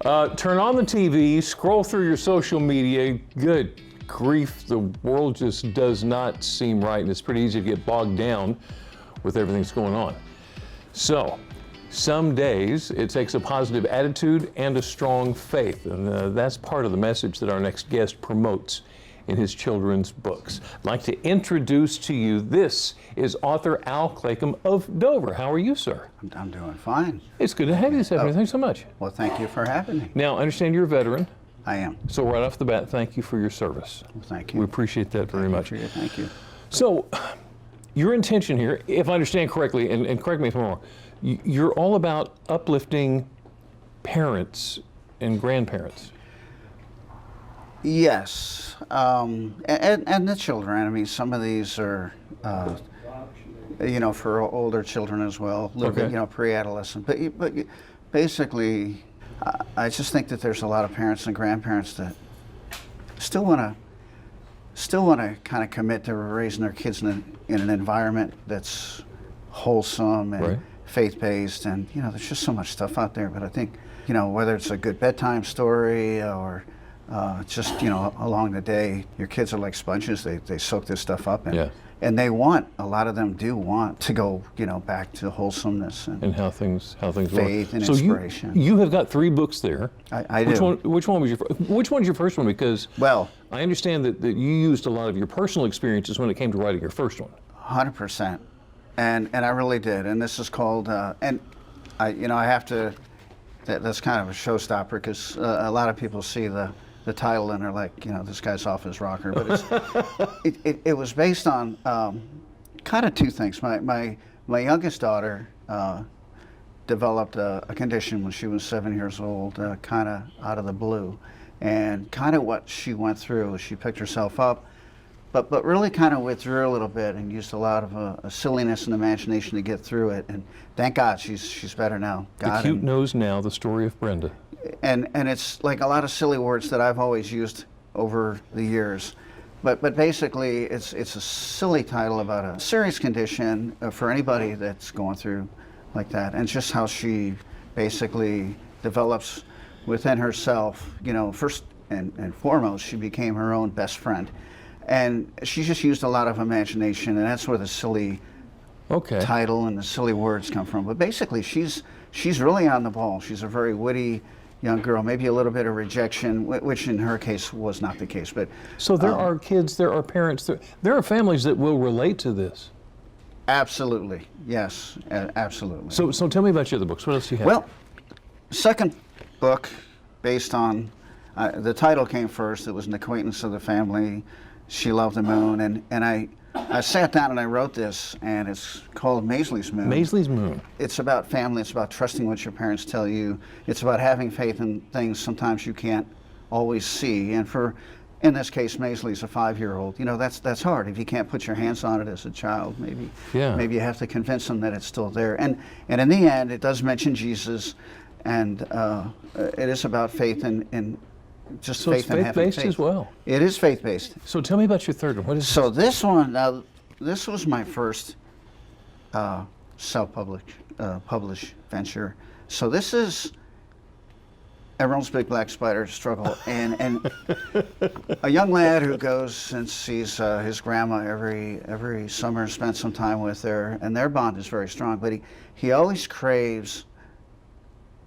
Turn on the TV, scroll through your social media. Good grief, the world just does not seem right, and it's pretty easy to get bogged down with everything that's going on. So, some days it takes a positive attitude and a strong faith, and that's part of the message that our next guest promotes in his children's books. I'd like to introduce to you, this is author Al Claycomb of Dover. How are you, sir? I'm doing fine. It's good to have you this afternoon. Thanks so much. Well, thank you for having me. Now, I understand you're a veteran. I am. So right off the bat, thank you for your service. Well, thank you. We appreciate that very much. Thank you. So, your intention here, if I understand correctly, and correct me if I'm wrong, you're all about uplifting parents and grandparents. Yes, and the children. I mean, some of these are, for older children as well, a little bit, pre-adolescent. But basically, I just think that there's a lot of parents and grandparents that still want to kind of commit to raising their kids in an environment that's wholesome and faith-based, and there's just so much stuff out there. But I think whether it's a good bedtime story or just along the day, your kids are like sponges. They soak this stuff up, and they want, a lot of them do want to go back to wholesomeness and how things faith work. And inspiration. You have got 3 books there. I do. Which one was your first one? Because I understand that you used a lot of your personal experiences when it came to writing your first one. 100%, and I really did. And this is called and I have to. That's kind of a showstopper because a lot of people see the title and they're like, this guy's off his rocker. But it was based on kind of 2 things. My youngest daughter developed a condition when she was 7 years old, kind of out of the blue, and kind of what she went through. She picked herself up, but really kind of withdrew a little bit and used a lot of a silliness and imagination to get through it. And thank God she's better now. The cute knows now the story of Brenda. And it's like a lot of silly words that I've always used over the years. But basically, it's a silly title about a serious condition for anybody that's going through like that, and just how she basically develops within herself. First and foremost, she became her own best friend. And she just used a lot of imagination, and that's where the silly title and the silly words come from. But basically, she's really on the ball. She's a very witty young girl, maybe a little bit of rejection, which in her case was not the case. But so there are kids, there are parents, there are families that will relate to this. Absolutely, yes, absolutely. So tell me about your other books. What else do you have? Well, second book based on the title came first. It was an acquaintance of the family. She loved the moon, and I sat down and I wrote this, and it's called Misleys Moon. Misleys Moon. It's about family. It's about trusting what your parents tell you. It's about having faith in things sometimes you can't always see. And in this case, Misleys a 5-year-old. That's hard. If you can't put your hands on it as a child, maybe you have to convince them that it's still there. And in the end, it does mention Jesus, and it is about faith and just so faith it's faith-based as well. It is faith-based. So tell me about your third one. What is so this one? Now, this was my first self-published venture. So this is everyone's big black spider struggle, and a young lad who goes and sees his grandma every summer, spends some time with her, and their bond is very strong. But he always craves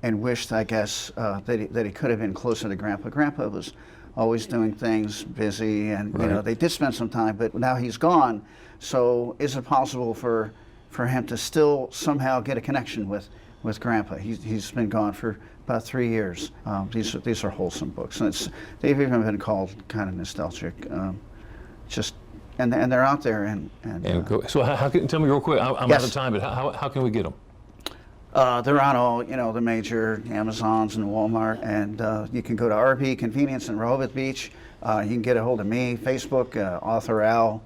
and wished, I guess, that he could have been closer to Grandpa. Grandpa was always doing things, busy, and they did spend some time, but now he's gone. So is it possible for him to still somehow get a connection with Grandpa? He's been gone for about 3 years. These are wholesome books, and they've even been called kind of nostalgic. And they're out there. So how can tell me real quick? I'm out of time, but how can we get them? They're on all, the major Amazons and Walmart, and you can go to RB Convenience in Rehoboth Beach. You can get a hold of me, Facebook, Author Al.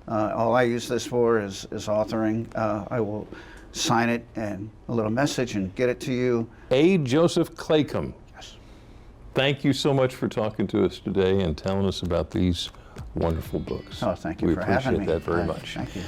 All I use this for is authoring. I will sign it and a little message and get it to you. A. Joseph Claycomb. Yes. Thank you so much for talking to us today and telling us about these wonderful books. Oh, thank you for having me. We appreciate that very much. Thank you.